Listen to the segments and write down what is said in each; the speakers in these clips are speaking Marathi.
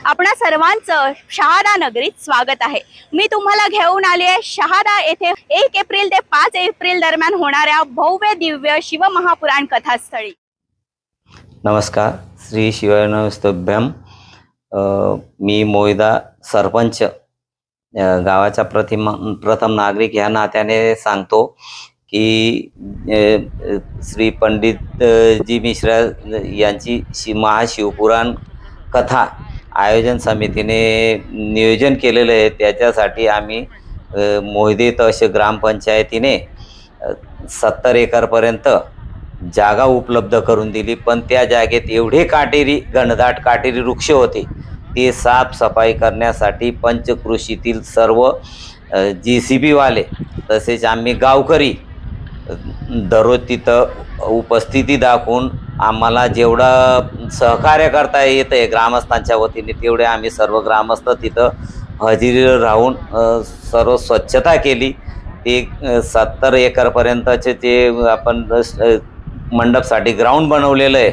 आपणा सर्वांचं शहादा नगरीत स्वागत आहे। मी तुम्हाला घेऊन आले आहे शहादा येथे 1 एप्रिल ते 5 एप्रिल दरम्यान होणाऱ्या भव्य दिव्य शिवमहापुराण कथास्थळी। नमस्कार, श्री शिवाय मी मोहिदा सरपंच गावाचा प्रथम नागरिक या नात्याने सांगतो की श्री पंडित जी मिश्रा यांची महाशिवपुराण कथा आयोजन समितीने नियोजन केलेलं आहे। त्याच्यासाठी आम्ही मोहिदे तहसील ग्रामपंचायतीने 70 एकरपर्यंत जागा उपलब्ध करून दिली, पण त्या जागेत एवढे घनदाट काटेरी वृक्ष होते ते साफसफाई करण्यासाठी पंचकृषीतील सर्व JCB वाले तसेच आम्ही गावकरी दररोज तिथं उपस्थिती दाखवून आम्हाला जेवढं सहकार्य करता येत आहे ग्रामस्थांच्या वतीने तेवढे आम्ही सर्व ग्रामस्थ तिथं हजेरी राहून सर्व स्वच्छता केली। ते 70 एकरपर्यंतचे ते आपण मंडपसाठी ग्राउंड बनवलेलं आहे,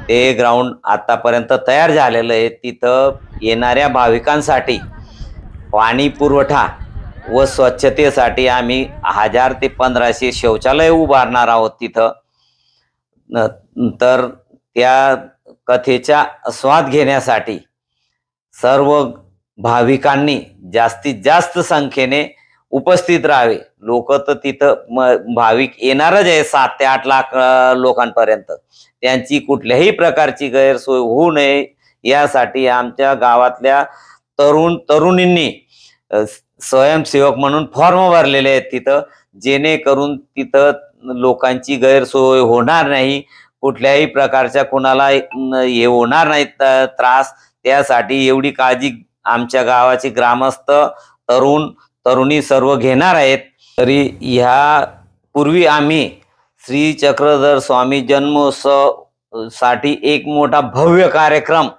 ते ग्राउंड आतापर्यंत तयार झालेलं आहे। तिथं येणाऱ्या भाविकांसाठी पाणी पुरवठा व स्वच्छतेसाठी आम्ही 1000 ते 1500 शौचालय उभारणार आहोत तिथं। तर त्या कथेचा स्वाद घेण्यासाठी सर्व भाविकांनी जास्तीत जास्त संख्येने उपस्थित राहावे। लोक तर तिथं भाविक येणारच आहे 7 ते 8 लाख लोकांपर्यंत, त्यांची कुठल्याही प्रकारची गैरसोय होऊ नये यासाठी आमच्या गावातल्या तरुणींनी स्वयंसेवक म्हणून फॉर्म भरलेले आहेत तिथं, जेणेकरून तिथं लोकांची गैरसोय होणार नाही, कुठल्याही प्रकारच्या कोणाला हे होणार नाही त्रास। त्यासाठी एवढी काळजी आमच्या गावाचे ग्रामस्थ तरुणी सर्व घेणार आहेत। तरी ह्या पूर्वी आम्ही श्री चक्रधर स्वामी जन्मोत्सव साठी एक मोठा भव्य कार्यक्रम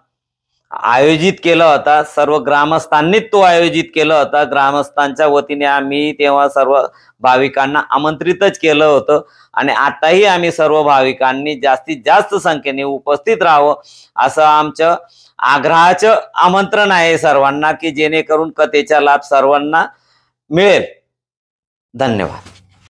आयोजित केला होता। सर्व ग्रामस्थांनीच तो आयोजित केला होता। ग्रामस्थांच्या वतीने आम्ही तेव्हा सर्व भाविकांना आमंत्रितच केलं होतं आणि आताही आम्ही सर्व भाविकांनी जास्तीत जास्त संख्येने उपस्थित राहावं असं आमचं आग्रहाचं आमंत्रण आहे सर्वांना, की जेणेकरून कथेचा लाभ सर्वांना मिळेल। धन्यवाद।